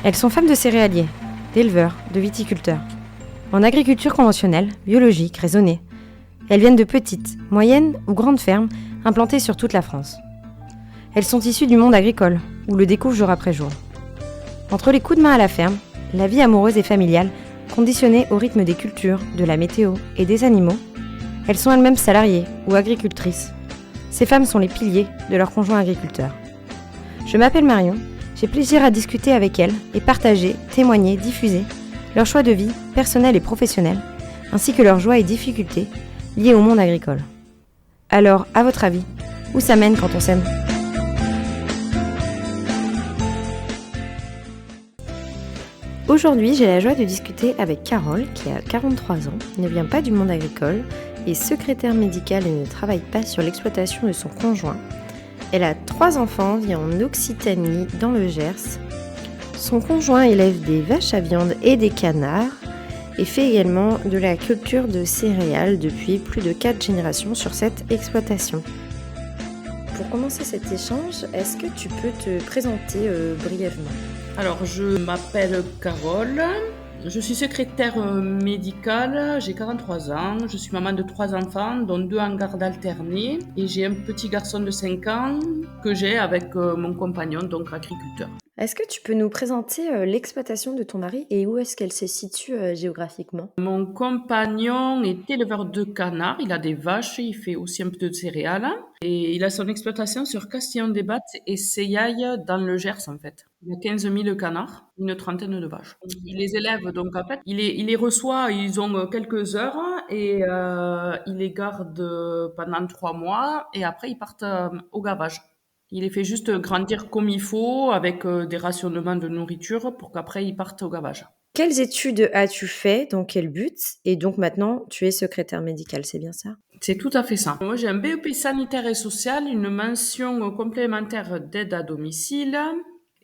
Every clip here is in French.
Elles sont femmes de céréaliers, d'éleveurs, de viticulteurs. En agriculture conventionnelle, biologique, raisonnée. Elles viennent de petites, moyennes ou grandes fermes implantées sur toute la France. Elles sont issues du monde agricole, où le découvre jour après jour. Entre les coups de main à la ferme, la vie amoureuse et familiale, conditionnée au rythme des cultures, de la météo et des animaux, elles sont elles-mêmes salariées ou agricultrices. Ces femmes sont les piliers de leurs conjoints agriculteurs. Je m'appelle Marion, j'ai plaisir à discuter avec elles et partager, témoigner, diffuser leurs choix de vie, personnels et professionnels, ainsi que leurs joies et difficultés liées au monde agricole. Alors, à votre avis, où ça mène quand on s'aime ? Aujourd'hui, j'ai la joie de discuter avec Carole, qui a 43 ans, ne vient pas du monde agricole, est secrétaire médicale et ne travaille pas sur l'exploitation de son conjoint. Elle a 3 enfants, vit en Occitanie, dans le Gers. Son conjoint élève des vaches à viande et des canards et fait également de la culture de céréales depuis plus de 4 générations sur cette exploitation. Pour commencer cet échange, est-ce que tu peux te présenter brièvement ? Alors, je m'appelle Carole, je suis secrétaire médicale, j'ai 43 ans, je suis maman de 3 enfants, dont 2 en garde alternée, et j'ai un petit garçon de 5 ans que j'ai avec mon compagnon, donc agriculteur. Est-ce que tu peux nous présenter l'exploitation de ton mari et où est-ce qu'elle se situe géographiquement ? Mon compagnon est éleveur de canards, il a des vaches, il fait aussi un peu de céréales, et il a son exploitation sur Castillon-des-Battes et Seillailles dans le Gers en fait. Il a 15 000 canards, une trentaine de vaches. Il les élève donc en fait, il les reçoit, ils ont quelques heures et il les garde pendant 3 mois et après ils partent au gavage. Il les fait juste grandir comme il faut avec des rationnements de nourriture pour qu'après ils partent au gavage. Quelles études as-tu fait ? Dans quel but ? Et donc maintenant, tu es secrétaire médicale, c'est bien ça ? C'est tout à fait ça. Moi, j'ai un BEP sanitaire et social, une mention complémentaire d'aide à domicile.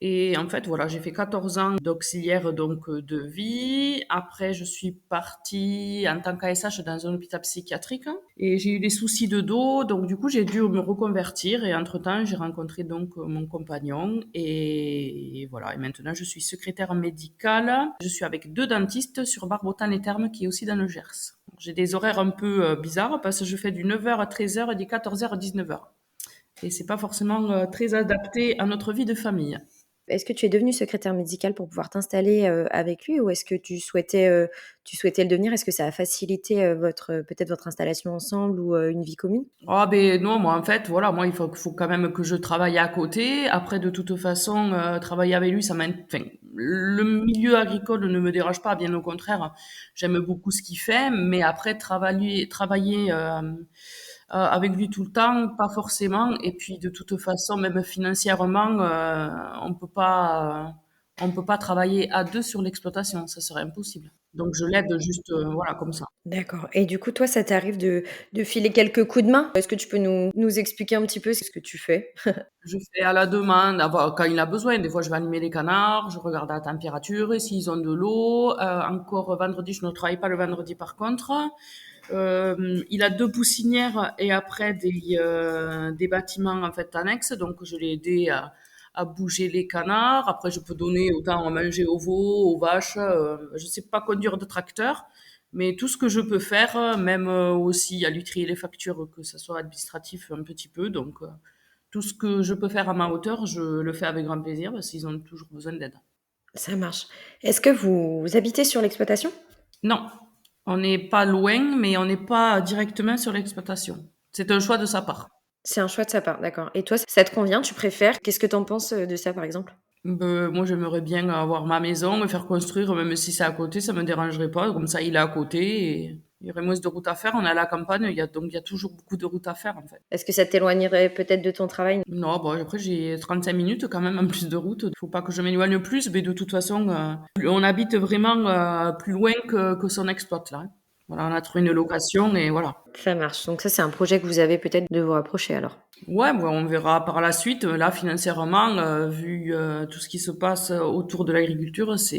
Et en fait, voilà, j'ai fait 14 ans d'auxiliaire donc de vie. Après, je suis partie en tant qu'ASH dans un hôpital psychiatrique et j'ai eu des soucis de dos, donc du coup, j'ai dû me reconvertir et entre-temps, j'ai rencontré donc mon compagnon et voilà. Et maintenant, je suis secrétaire médicale. Je suis avec 2 dentistes sur Barbotan-les-Thermes qui est aussi dans le Gers. J'ai des horaires un peu bizarres parce que je fais du 9h à 13h et du 14h à 19h. Et c'est pas forcément très adapté à notre vie de famille. Est-ce que tu es devenue secrétaire médicale pour pouvoir t'installer avec lui ou est-ce que tu souhaitais le devenir ? Est-ce que ça a facilité peut-être votre installation ensemble ou une vie commune ? Ah ben non, moi en fait, voilà, moi il faut quand même que je travaille à côté. Après, de toute façon, travailler avec lui, enfin, le milieu agricole ne me dérange pas, bien au contraire, j'aime beaucoup ce qu'il fait. Mais après, travailler avec lui tout le temps, pas forcément. Et puis de toute façon, même financièrement, on peut pas travailler à 2 sur l'exploitation, ça serait impossible. Donc je l'aide juste, voilà, comme ça. D'accord. Et du coup, toi, ça t'arrive de filer quelques coups de main ? Est-ce que tu peux nous expliquer un petit peu ce que tu fais ? Je fais à la demande, quand il a besoin. Des fois, je vais animer les canards, je regarde la température, et s'ils ont de l'eau. Encore vendredi, je ne travaille pas le vendredi par contre. Il a 2 poussinières et après des bâtiments en fait annexes, donc je l'ai aidé à bouger les canards. Après, je peux donner autant à manger aux veaux, aux vaches. Je sais pas conduire de tracteur, mais tout ce que je peux faire, même aussi à lui trier les factures, que ça soit administratif un petit peu. Donc, tout ce que je peux faire à ma hauteur, je le fais avec grand plaisir parce qu'ils ont toujours besoin d'aide. Ça marche. Est-ce que vous habitez sur l'exploitation ? Non, on n'est pas loin, mais on n'est pas directement sur l'exploitation. C'est un choix de sa part. C'est un choix de sa part, d'accord. Et toi, ça te convient ? Tu préfères ? Qu'est-ce que tu en penses de ça, par exemple ? Moi, j'aimerais bien avoir ma maison, me faire construire, même si c'est à côté, ça me dérangerait pas. Comme ça, il est à côté et il y aurait moins de routes à faire. On est à la campagne, donc il y a toujours beaucoup de routes à faire, en fait. Est-ce que ça t'éloignerait peut-être de ton travail ? Non, bon, après, j'ai 35 minutes quand même en plus de route. Faut pas que je m'éloigne plus, mais de toute façon, on habite vraiment plus loin que son exploit, là. Voilà, on a trouvé une location et voilà. Ça marche. Donc ça, c'est un projet que vous avez peut-être de vous rapprocher alors. Ouais, bon, on verra par la suite. Là, financièrement, vu tout ce qui se passe autour de l'agriculture, ça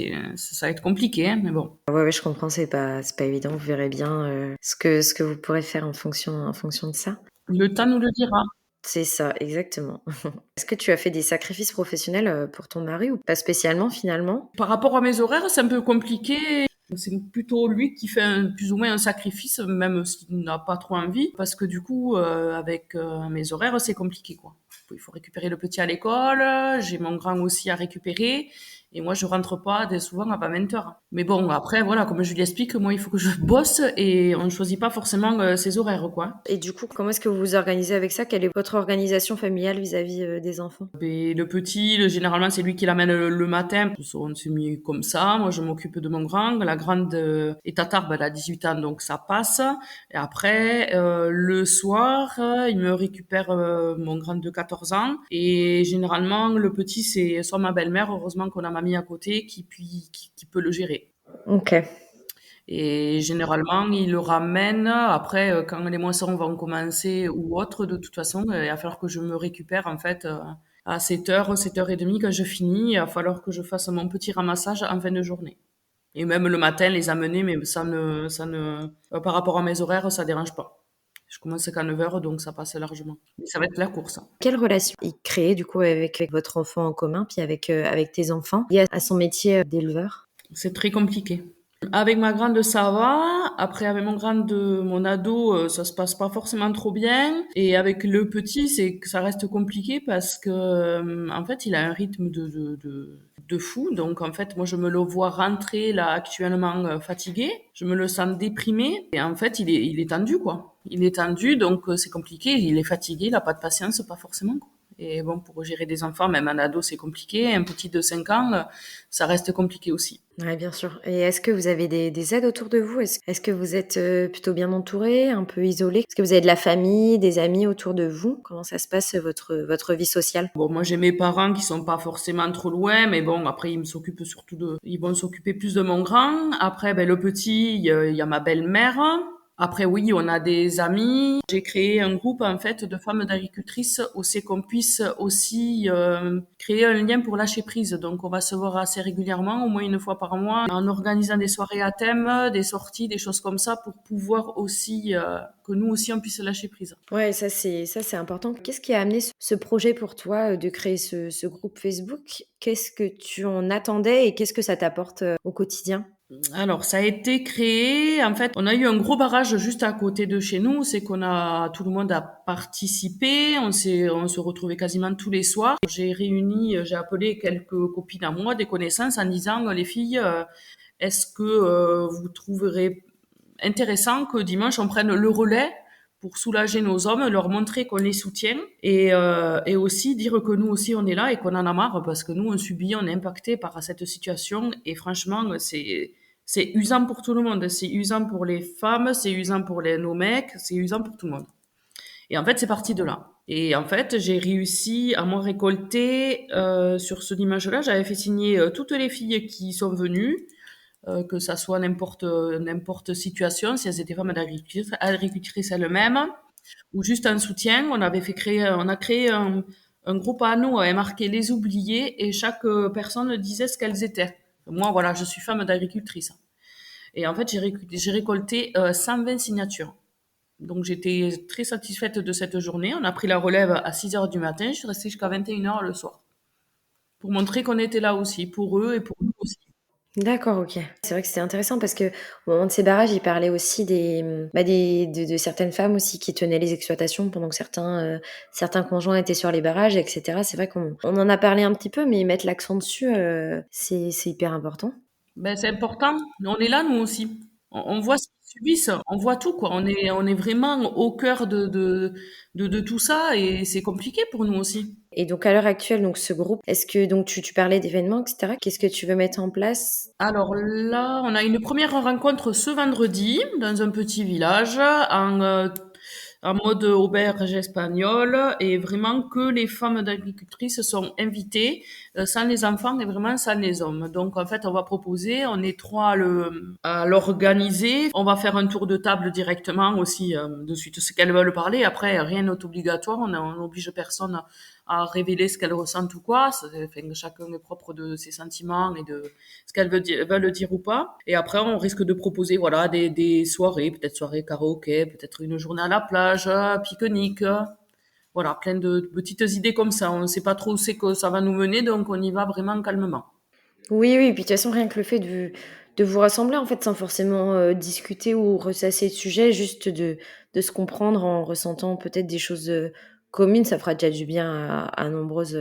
va être compliqué, hein, mais bon. Ouais, je comprends, c'est pas évident. Vous verrez bien ce que vous pourrez faire en fonction de ça. Le temps nous le dira. C'est ça, exactement. Est-ce que tu as fait des sacrifices professionnels, pour ton mari ou pas spécialement finalement? Par rapport à mes horaires, c'est un peu compliqué. C'est plutôt lui qui fait plus ou moins un sacrifice, même s'il n'a pas trop envie, parce que du coup, avec mes horaires, c'est compliqué, quoi. Il faut récupérer le petit à l'école, j'ai mon grand aussi à récupérer, et moi, je rentre pas souvent avant 20h. Mais bon, après, voilà, comme je lui explique, moi, il faut que je bosse, et on ne choisit pas forcément ses horaires, quoi. Et du coup, comment est-ce que vous vous organisez avec ça? Quelle est votre organisation familiale vis-à-vis, des enfants? Et le petit, généralement, c'est lui qui l'amène le matin. On s'est mis comme ça. Moi, je m'occupe de mon grand. La grande est à Tarbes, elle a 18 ans, donc ça passe. Et après, le soir, il me récupère mon grand de 14 ans. Et généralement, le petit, c'est soit ma belle-mère, heureusement qu'on a mamie à côté, qui peut le gérer. OK. Et généralement, il le ramène. Après, quand les moissons vont commencer ou autre, de toute façon, il va falloir que je me récupère, en fait, à 7h, 7h30 quand je finis. Il va falloir que je fasse mon petit ramassage en fin de journée. Et même le matin, les amener, mais par rapport à mes horaires, ça dérange pas. Je commence qu'à 9h, donc ça passe largement. Mais ça va être la course. Quelle relation il crée du coup avec votre enfant en commun, puis avec tes enfants, liée à son métier, d'éleveur? C'est très compliqué. Avec ma grande, ça va. Après, avec mon ado, ça se passe pas forcément trop bien. Et avec le petit, c'est que ça reste compliqué parce que, en fait, il a un rythme de fou. Donc, en fait, moi, je me le vois rentrer là actuellement fatigué. Je me le sens déprimé. Et en fait, il est tendu, quoi. Il est tendu, donc c'est compliqué. Il est fatigué, il a pas de patience, pas forcément, quoi. Et bon, pour gérer des enfants, même un ado, c'est compliqué. Un petit de 5 ans, ça reste compliqué aussi. Ouais, bien sûr. Et est-ce que vous avez des aides autour de vous? Est-ce que vous êtes, plutôt bien entourés, un peu isolés? Est-ce que vous avez de la famille, des amis autour de vous? Comment ça se passe, votre vie sociale? Bon, moi, j'ai mes parents qui sont pas forcément trop loin, mais bon, après, ils vont s'occuper plus de mon grand. Après, ben, le petit, il y a ma belle-mère. Après, oui, on a des amis. J'ai créé un groupe, en fait, de femmes d'agricultrices aussi qu'on puisse aussi créer un lien pour lâcher prise. Donc, on va se voir assez régulièrement, au moins une fois par mois, en organisant des soirées à thème, des sorties, des choses comme ça, pour pouvoir aussi, que nous aussi, on puisse lâcher prise. Ouais, ça c'est important. Qu'est-ce qui a amené ce projet pour toi, de créer ce groupe Facebook? Qu'est-ce que tu en attendais et qu'est-ce que ça t'apporte, au quotidien? Alors, ça a été créé. En fait, on a eu un gros barrage juste à côté de chez nous. C'est tout le monde a participé. On se retrouvait quasiment tous les soirs. J'ai appelé quelques copines à moi, des connaissances, en disant, les filles, est-ce que vous trouverez intéressant que dimanche on prenne le relais pour soulager nos hommes, leur montrer qu'on les soutient et aussi dire que nous aussi on est là et qu'on en a marre parce que nous on subit, on est impacté par cette situation et franchement c'est usant pour tout le monde, c'est usant pour les femmes, c'est usant pour nos mecs, c'est usant pour tout le monde. Et en fait c'est parti de là. Et en fait j'ai réussi à me récolter sur ce dimanche-là, j'avais fait signer toutes les filles qui sont venues que ça soit n'importe situation, si elles étaient femmes agricultrices elles-mêmes, ou juste un soutien. On a créé un groupe à nous, marqué les oubliés, et chaque personne disait ce qu'elles étaient. Moi, voilà, je suis femme d'agricultrice. Et en fait, j'ai récolté 120 signatures. Donc j'étais très satisfaite de cette journée. On a pris la relève à 6 heures du matin. Je suis restée jusqu'à 21 heures le soir. Pour montrer qu'on était là aussi, pour eux et pour nous aussi. D'accord, OK. C'est vrai que c'est intéressant parce qu'au moment de ces barrages, il parlait aussi de certaines femmes aussi qui tenaient les exploitations pendant que certains conjoints étaient sur les barrages et cetera. C'est vrai qu'on en a parlé un petit peu, mais mettre l'accent dessus, c'est hyper important. Ben, c'est important. On est là, nous aussi. On voit ce qu'ils subissent, on voit tout, quoi. On est vraiment au cœur de tout ça et c'est compliqué pour nous aussi. Et donc à l'heure actuelle, donc ce groupe, est-ce que donc tu parlais d'événements et cetera, qu'est-ce que tu veux mettre en place? Alors là, on a une première rencontre ce vendredi dans un petit village en mode auberge espagnole et vraiment que les femmes d'agricultrices sont invitées sans les enfants et vraiment sans les hommes. Donc en fait, on va proposer, on est trois à l'organiser. On va faire un tour de table directement aussi de suite ce qu'elles veulent parler. Après, rien n'est obligatoire, on n'oblige personne à révéler ce qu'elles ressentent ou quoi. Enfin, chacun est propre de ses sentiments et de ce qu'elles veulent dire ou pas. Et après, on risque de proposer voilà des soirées, peut-être soirée karaoké, peut-être une journée à la plage, pique-nique. Voilà, plein de petites idées comme ça. On ne sait pas trop où c'est que ça va nous mener, donc on y va vraiment calmement. Oui, oui, puis de toute façon, rien que le fait de vous rassembler, en fait, sans forcément discuter ou ressasser le sujet, juste de se comprendre en ressentant peut-être des choses communes, ça fera déjà du bien à nombreuses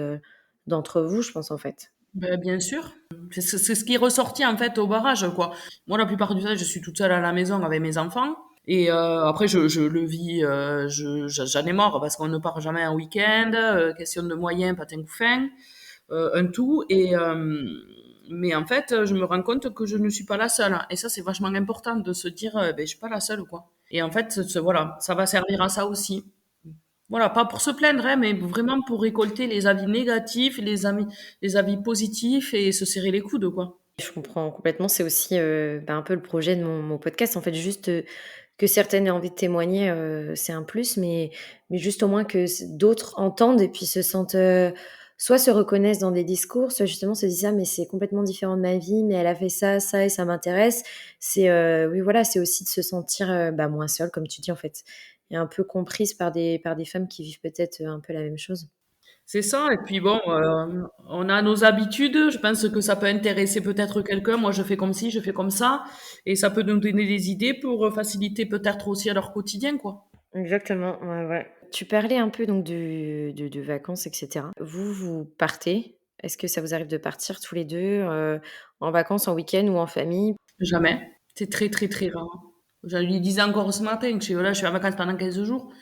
d'entre vous, je pense, en fait. Ben, bien sûr. C'est ce qui est ressorti en fait au barrage, quoi. Moi, la plupart du temps, je suis toute seule à la maison avec mes enfants. Et après, je le vis, j'en ai marre parce qu'on ne part jamais un week-end, question de moyens, patin couffin, un tout. Mais en fait, je me rends compte que je ne suis pas la seule. Et ça, c'est vachement important de se dire, ben, je suis pas la seule, quoi. Et en fait, voilà, ça va servir à ça aussi. Voilà, pas pour se plaindre, hein, mais vraiment pour récolter les avis négatifs, les avis positifs et se serrer les coudes, quoi. Je comprends complètement, c'est aussi un peu le projet de mon podcast, en fait, juste que certaines aient envie de témoigner, c'est un plus, mais juste au moins que d'autres entendent et puis se sentent, soit se reconnaissent dans des discours, soit justement se disent: «Ah mais c'est complètement différent de ma vie, mais elle a fait ça, ça et ça m'intéresse». C'est, oui voilà, c'est aussi de se sentir, moins seule comme tu dis en fait et un peu comprise par des femmes qui vivent peut-être, un peu la même chose. C'est ça, et puis bon, on a nos habitudes, je pense que ça peut intéresser peut-être quelqu'un. Moi, je fais comme ci, je fais comme ça, et ça peut nous donner des idées pour faciliter peut-être aussi à leur quotidien, quoi. Exactement, ouais, ouais. Tu parlais un peu donc de vacances et cetera. Vous partez? Est-ce que ça vous arrive de partir tous les 2 en vacances, en week-end ou en famille? Jamais. C'est très, très, très rare. Je lui disais encore ce matin que je suis en vacances pendant 15 jours.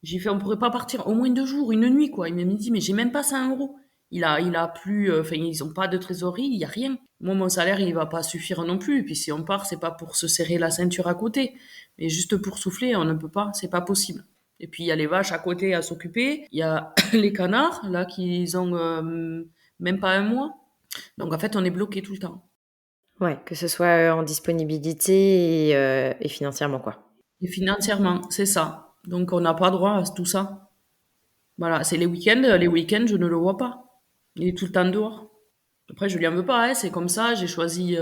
J'ai fait, on pourrait pas partir au moins 2 jours, une nuit, quoi. Il m'a dit, mais j'ai même pas 100 euros. Il a plus, enfin, ils ont pas de trésorerie, il y a rien. Moi, mon salaire, il va pas suffire non plus. Et puis, si on part, c'est pas pour se serrer la ceinture à côté, mais juste pour souffler, on ne peut pas, c'est pas possible. Et puis, il y a les vaches à côté à s'occuper. Il y a les canards, là, qui ont même pas un mois. Donc, en fait, on est bloqué tout le temps. Ouais, que ce soit, en disponibilité et financièrement, quoi. Et financièrement, c'est ça. Donc, on n'a pas droit à tout ça. Voilà, c'est les week-ends. Les week-ends, je ne le vois pas. Il est tout le temps dehors. Après, je lui en veux pas, hein, c'est comme ça. J'ai choisi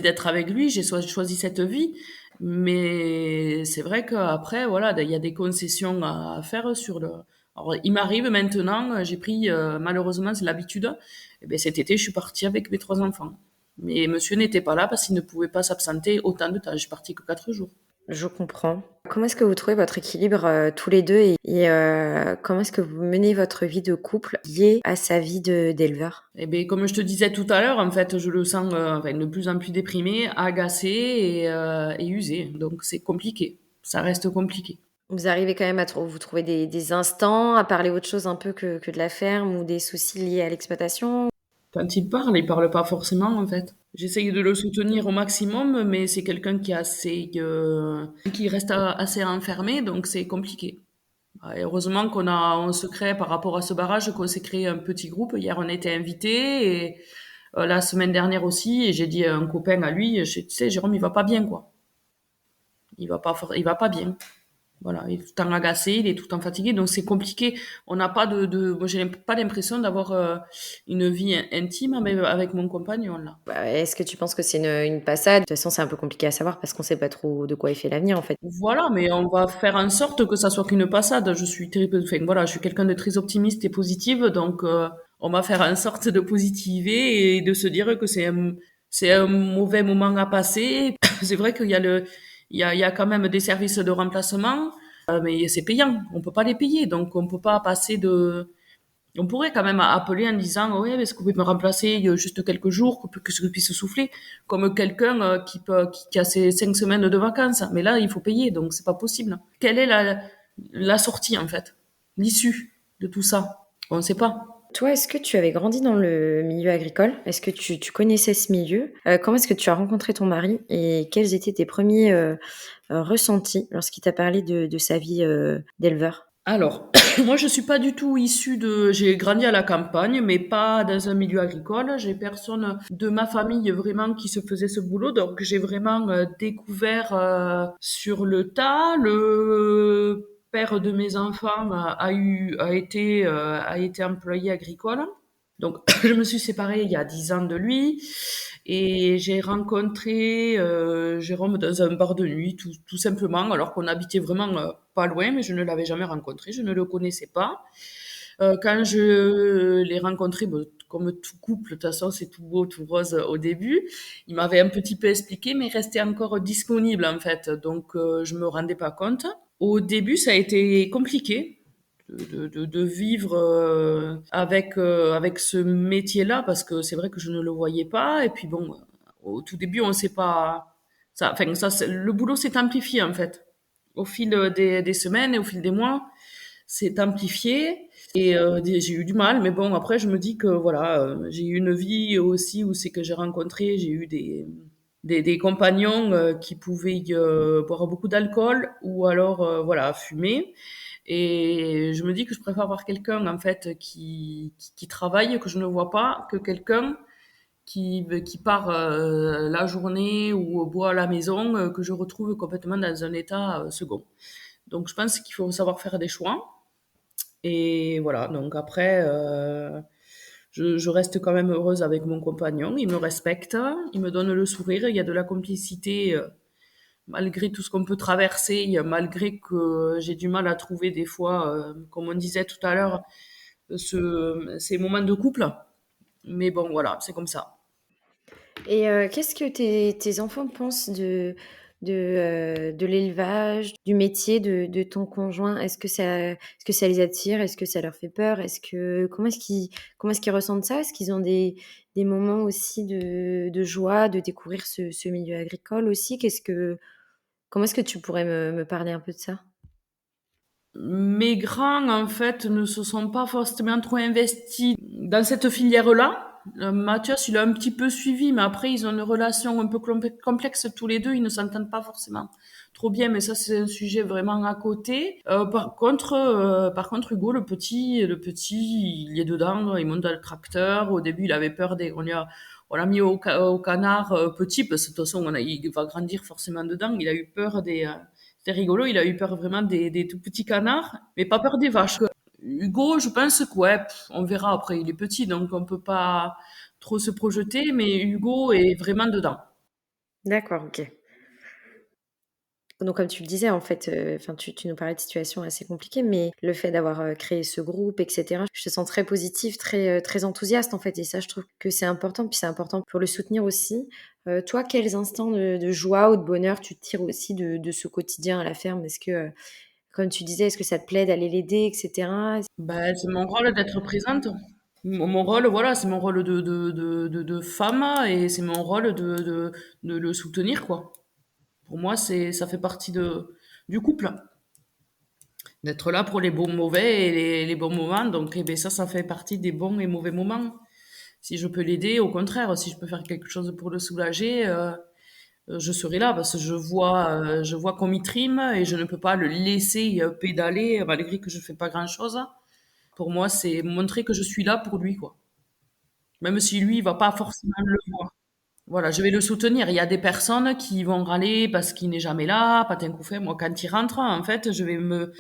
d'être avec lui. Choisi cette vie. Mais c'est vrai qu'après, voilà, il y a des concessions à faire sur le. Alors, il m'arrive maintenant. J'ai pris, malheureusement, c'est l'habitude. Et ben, cet été, je suis partie avec mes 3 enfants. Mais monsieur n'était pas là parce qu'il ne pouvait pas s'absenter autant de temps. Je suis partie que 4 jours. Je comprends. Comment est-ce que vous trouvez votre équilibre, tous les 2 et comment est-ce que vous menez votre vie de couple liée à sa vie d'éleveur? Eh ben, comme je te disais tout à l'heure, en fait, je le sens enfin, de plus en plus déprimé, agacé et usé. Donc c'est compliqué. Ça reste compliqué. Vous arrivez quand même à vous trouver des instants, à parler autre chose un peu que de la ferme ou des soucis liés à l'exploitation? Quand il parle pas forcément, en fait. J'essaye de le soutenir au maximum, mais c'est quelqu'un qui est qui reste assez enfermé, donc c'est compliqué. Et heureusement on se crée par rapport à ce barrage, qu'on s'est créé un petit groupe. Hier, on était invités et la semaine dernière aussi, et j'ai dit à un copain à lui, tu sais, Jérôme, il va pas bien, quoi. Il va pas bien. Voilà, il est tout le temps agacé, il est tout le temps fatigué, donc c'est compliqué. On n'a pas moi j'ai pas l'impression d'avoir une vie intime avec mon compagnon, là. Bah, est-ce que tu penses que c'est une passade? De toute façon, c'est un peu compliqué à savoir parce qu'on sait pas trop de quoi est fait l'avenir, en fait. Voilà, mais on va faire en sorte que ça soit qu'une passade. Je suis terrible, enfin, voilà, je suis quelqu'un de très optimiste et positive, donc on va faire en sorte de positiver et de se dire que c'est un mauvais moment à passer. C'est vrai qu'il y a il y a quand même des services de remplacement, mais c'est payant. On peut pas les payer, donc on peut pas passer de. On pourrait quand même appeler en disant, ouais, est-ce que vous pouvez me remplacer juste quelques jours, que je puisse souffler, comme quelqu'un qui a ses 5 semaines de vacances. Mais là, il faut payer, donc c'est pas possible. Quelle est la sortie, en fait? L'issue de tout ça? On ne sait pas. Toi, est-ce que tu avais grandi dans le milieu agricole? Est-ce que tu connaissais ce milieu? Comment est-ce que tu as rencontré ton mari et quels étaient tes premiers ressentis lorsqu'il t'a parlé de sa vie, d'éleveur? Alors, moi, je suis pas du tout issue j'ai grandi à la campagne, mais pas dans un milieu agricole. J'ai personne de ma famille vraiment qui se faisait ce boulot, donc j'ai vraiment découvert sur le tas. Le père de mes enfants a été employé agricole. Donc, je me suis séparée il y a 10 ans de lui et j'ai rencontré Jérôme dans un bar de nuit, tout simplement, alors qu'on habitait vraiment pas loin, mais je ne l'avais jamais rencontré, je ne le connaissais pas. Quand je l'ai rencontré, bon, comme tout couple, de toute façon, c'est tout beau, tout rose au début. Il m'avait un petit peu expliqué, mais restait encore disponible en fait, donc je me rendais pas compte. Au début, ça a été compliqué de vivre avec ce métier-là parce que c'est vrai que je ne le voyais pas. Et puis bon, au tout début, on ne sait pas. Ça, enfin, le boulot s'est amplifié en fait. Au fil des semaines et au fil des mois, c'est amplifié. Et j'ai eu du mal, mais bon, après, je me dis que voilà, j'ai eu une vie aussi où c'est que j'ai rencontré, j'ai eu des compagnons qui pouvaient boire beaucoup d'alcool ou alors voilà fumer. Et je me dis que je préfère avoir quelqu'un en fait qui travaille que je ne vois pas que quelqu'un qui part la journée ou boit à la maison que je retrouve complètement dans un état second. Donc je pense qu'il faut savoir faire des choix. Et voilà, donc après, je reste quand même heureuse avec mon compagnon. Il me respecte, il me donne le sourire, il y a de la complicité malgré tout ce qu'on peut traverser, malgré que j'ai du mal à trouver des fois, comme on disait tout à l'heure, ces moments de couple. Mais bon, voilà, c'est comme ça. Et qu'est-ce que tes enfants pensent de l'élevage, du métier de ton conjoint? Est-ce que ça les attire? Est-ce que ça leur fait peur? Comment est-ce qu'ils ressentent ça? Est-ce qu'ils ont des moments aussi de joie de découvrir ce milieu agricole aussi? Comment est-ce que tu pourrais me parler un peu de ça? Mes grands, en fait, ne se sont pas forcément trop investis dans cette filière-là. Mathias, il a un petit peu suivi, mais après, ils ont une relation un peu complexe tous les deux. Ils ne s'entendent pas forcément trop bien, mais ça, c'est un sujet vraiment à côté. Par contre, Hugo, le petit, il est dedans, il monte dans le tracteur. Au début, il avait peur on l'a mis au canard petit, parce que de toute façon, il va grandir forcément dedans. Il a eu peur c'était rigolo, il a eu peur vraiment des tout petits canards, mais pas peur des vaches. Hugo, je pense que ouais, on verra après, il est petit, donc on peut pas trop se projeter, mais Hugo est vraiment dedans. D'accord, OK. Donc comme tu le disais, en fait, enfin, tu nous parlais de situations assez compliquées, mais le fait d'avoir, créé ce groupe et cetera, je te sens très positive, très enthousiaste, en fait, et ça, je trouve que c'est important, puis c'est important pour le soutenir aussi. Toi, quels instants de joie ou de bonheur tu tires aussi de ce quotidien à la ferme? Est-ce que, comme tu disais, est-ce que ça te plaît d'aller l'aider et cetera? Ben, c'est mon rôle d'être présente. Mon rôle, voilà, c'est mon rôle de femme et c'est mon rôle de le soutenir, quoi. Pour moi, ça fait partie du couple. D'être là pour les bons mauvais et les bons moments. Donc, eh ben, ça fait partie des bons et mauvais moments. Si je peux l'aider, au contraire, si je peux faire quelque chose pour le soulager, je serai là parce que je vois qu'on m'y trime et je ne peux pas le laisser pédaler malgré que je fais pas grand-chose. Pour moi, c'est montrer que je suis là pour lui, quoi. Même si lui, il va pas forcément le voir. Voilà, je vais le soutenir. Il y a des personnes qui vont râler parce qu'il n'est jamais là, patin coup fait. Moi, quand il rentre, en fait,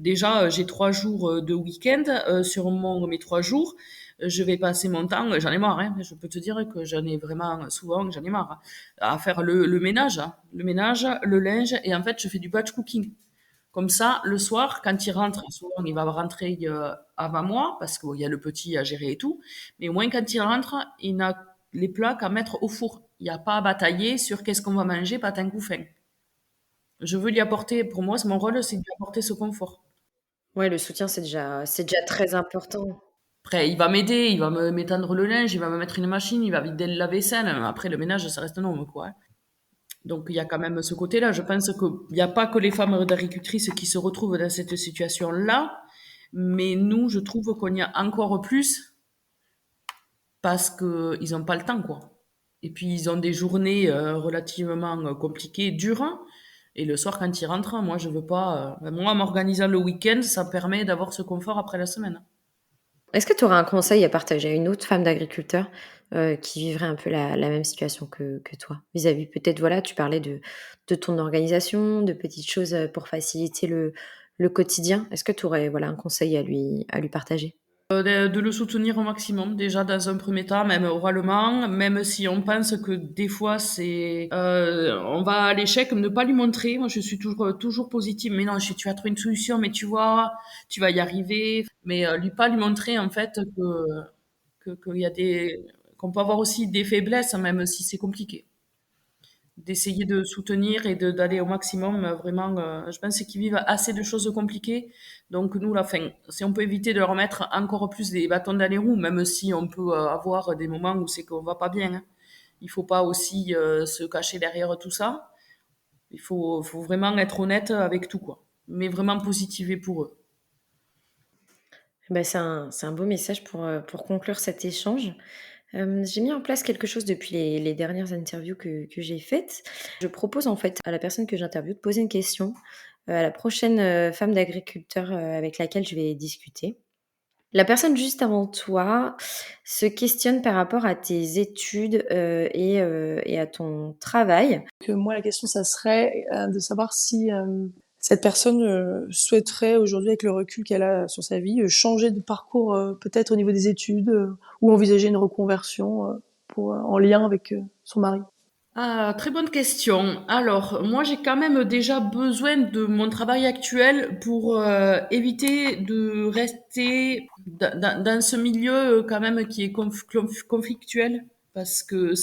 déjà, j'ai 3 jours de week-end. Sur mes 3 jours, je vais passer mon temps, j'en ai marre, hein. Je peux te dire que j'en ai vraiment souvent, j'en ai marre, hein, à faire le ménage, hein. Le ménage, le linge, et en fait, je fais du batch cooking. Comme ça, le soir, quand il rentre, souvent il va rentrer avant moi, parce qu'il y a le petit à gérer et tout, mais au moins quand il rentre, il n'a les plats qu'à mettre au four. Il n'y a pas à batailler sur qu'est-ce qu'on va manger, pas tant coup faim. Je veux lui apporter, pour moi, c'est mon rôle, c'est de lui apporter ce confort. Ouais, le soutien, c'est déjà très important. Après, il va m'aider, il va m'étendre le linge, il va me mettre une machine, il va vider le lave-vaisselle. Après, le ménage, ça reste un homme, quoi, hein. Donc, il y a quand même ce côté-là. Je pense qu'il n'y a pas que les femmes d'agricultrices qui se retrouvent dans cette situation-là, mais nous, je trouve qu'on y a encore plus parce qu'ils n'ont pas le temps, quoi. Et puis, ils ont des journées relativement compliquées, dures. Et le soir, quand ils rentrent, moi, je veux pas. Moi, en m'organisant le week-end, ça permet d'avoir ce confort après la semaine. Est-ce que tu aurais un conseil à partager à une autre femme d'agriculteur, qui vivrait un peu la même situation que toi? Vis-à-vis peut-être, voilà, tu parlais de ton organisation, de petites choses, pour faciliter le quotidien. Est-ce que tu aurais, voilà, un conseil à lui partager? De le soutenir au maximum, déjà dans un premier temps, même oralement, même si on pense que des fois on va à l'échec, ne pas lui montrer. Moi, je suis toujours positive. Mais non, tu vas trouver une solution, mais tu vois, tu vas y arriver. Mais pas lui montrer en fait qu'il y a qu'on peut avoir aussi des faiblesses, même si c'est compliqué. D'essayer de soutenir et d'aller au maximum, vraiment, je pense qu'ils vivent assez de choses compliquées. Donc nous, la fin, si on peut éviter de leur mettre encore plus des bâtons dans les roues, même si on peut avoir des moments où c'est qu'on va pas bien, hein. Il faut pas aussi se cacher derrière tout ça. Il faut vraiment être honnête avec tout, quoi. Mais vraiment positiver pour eux. Bah, c'est un beau message pour conclure cet échange. J'ai mis en place quelque chose depuis les dernières interviews que j'ai faites. Je propose en fait à la personne que j'interviewe de poser une question à la prochaine femme d'agriculteur avec laquelle je vais discuter. La personne juste avant toi se questionne par rapport à tes études et à ton travail. Que moi, la question, ça serait de savoir si cette personne souhaiterait aujourd'hui, avec le recul qu'elle a sur sa vie, changer de parcours peut-être au niveau des études ou envisager une reconversion en lien avec son mari. Ah, très bonne question. Alors, moi, j'ai quand même déjà besoin de mon travail actuel pour éviter de rester dans ce milieu quand même qui est conflictuel, parce que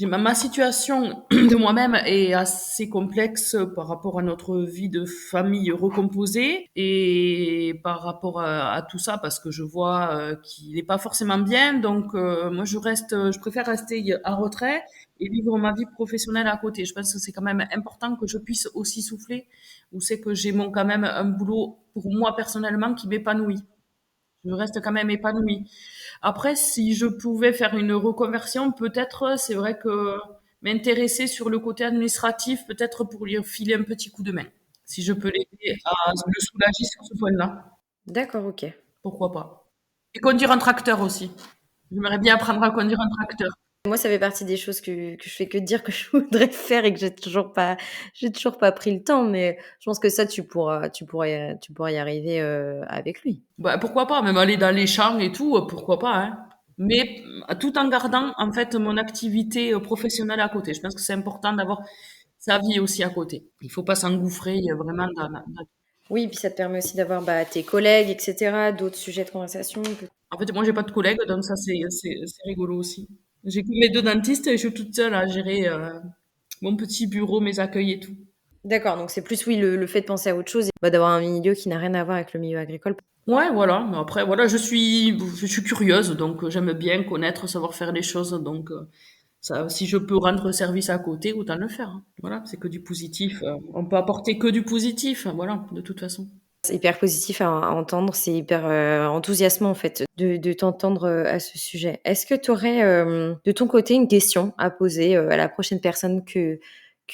ma situation de moi-même est assez complexe par rapport à notre vie de famille recomposée et par rapport à tout ça parce que je vois qu'il n'est pas forcément bien. Donc moi je préfère rester en retrait et vivre ma vie professionnelle à côté. Je pense que c'est quand même important que je puisse aussi souffler, ou c'est que j'ai quand même un boulot pour moi personnellement qui m'épanouit. Je reste quand même épanouie. Après, si je pouvais faire une reconversion, peut-être, c'est vrai que m'intéresser sur le côté administratif, peut-être pour lui filer un petit coup de main. Si je peux l'aider à le soulager sur ce point-là, D'accord, ok. pourquoi pas. Et conduire un tracteur aussi. J'aimerais bien apprendre à conduire un tracteur. Moi, ça fait partie des choses que je fais que dire que je voudrais faire et que j'ai toujours pas pris le temps. Mais je pense que ça, tu pourrais y arriver avec lui. Bah, pourquoi pas, même aller dans les champs et tout, pourquoi pas, hein. Mais tout en gardant, en fait, mon activité professionnelle à côté. Je pense que c'est important d'avoir sa vie aussi à côté. Il faut pas s'engouffrer vraiment Oui, puis ça te permet aussi d'avoir tes collègues, etc., d'autres sujets de conversation. En fait, moi, j'ai pas de collègues, donc ça, c'est rigolo aussi. J'ai que mes deux dentistes et je suis toute seule à gérer mon petit bureau, mes accueils et tout. D'accord, donc c'est plus, oui, le fait de penser à autre chose, d'avoir un milieu qui n'a rien à voir avec le milieu agricole. Ouais, voilà. Mais après, voilà, je suis curieuse, donc j'aime bien connaître, savoir faire les choses. Donc, ça, si je peux rendre service à côté, autant le faire, hein. Voilà, c'est que du positif. On peut apporter que du positif, voilà, de toute façon. C'est hyper positif à entendre, c'est hyper enthousiasmant en fait de t'entendre à ce sujet. Est-ce que tu aurais de ton côté une question à poser à la prochaine personne que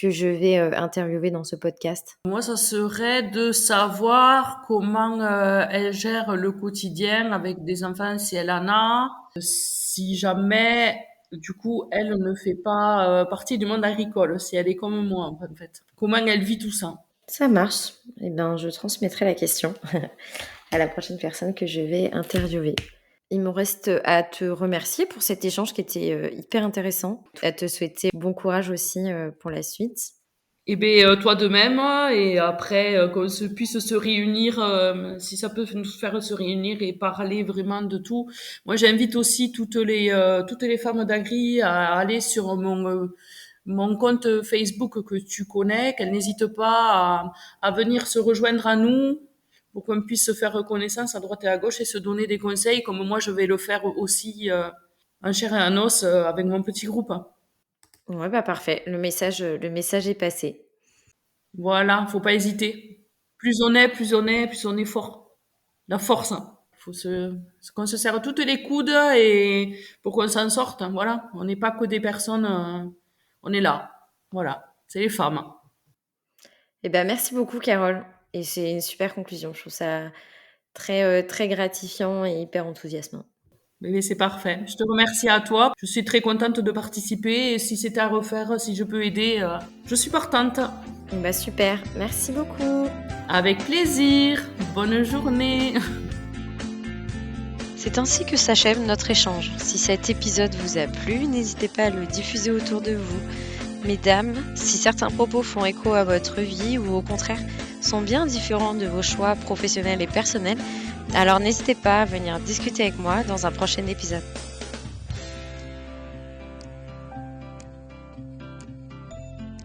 je vais interviewer dans ce podcast? Moi, ça serait de savoir comment elle gère le quotidien avec des enfants si elle en a. Si jamais, du coup, elle ne fait pas partie du monde agricole, si elle est comme moi, en fait. Comment elle vit tout ça? Ça marche. Eh bien, je transmettrai la question à la prochaine personne que je vais interviewer. Il me reste à te remercier pour cet échange qui était hyper intéressant, à te souhaiter bon courage aussi pour la suite. Eh bien, toi de même, et après qu'on puisse se réunir, si ça peut nous faire se réunir et parler vraiment de tout. Moi, j'invite aussi toutes les femmes d'Agri à aller sur mon compte Facebook que tu connais, qu'elles n'hésitent pas à venir se rejoindre à nous pour qu'on puisse se faire connaissance à droite et à gauche et se donner des conseils, comme moi je vais le faire aussi en chair et en os avec mon petit groupe. Ouais, parfait. Le message est passé. Voilà, faut pas hésiter. Plus on est fort. La force, hein. Qu'on se serre toutes les coudes et pour qu'on s'en sorte, hein. Voilà, on n'est pas que des personnes, on est là. Voilà, c'est les femmes. Eh ben, merci beaucoup, Carole. Et c'est une super conclusion. Je trouve ça très gratifiant et hyper enthousiasmant. Mais c'est parfait. Je te remercie à toi. Je suis très contente de participer et si c'était à refaire, si je peux aider, je suis partante. Super. Merci beaucoup. Avec plaisir. Bonne journée. C'est ainsi que s'achève notre échange. Si cet épisode vous a plu, n'hésitez pas à le diffuser autour de vous. Mesdames, si certains propos font écho à votre vie ou au contraire sont bien différents de vos choix professionnels et personnels, alors n'hésitez pas à venir discuter avec moi dans un prochain épisode.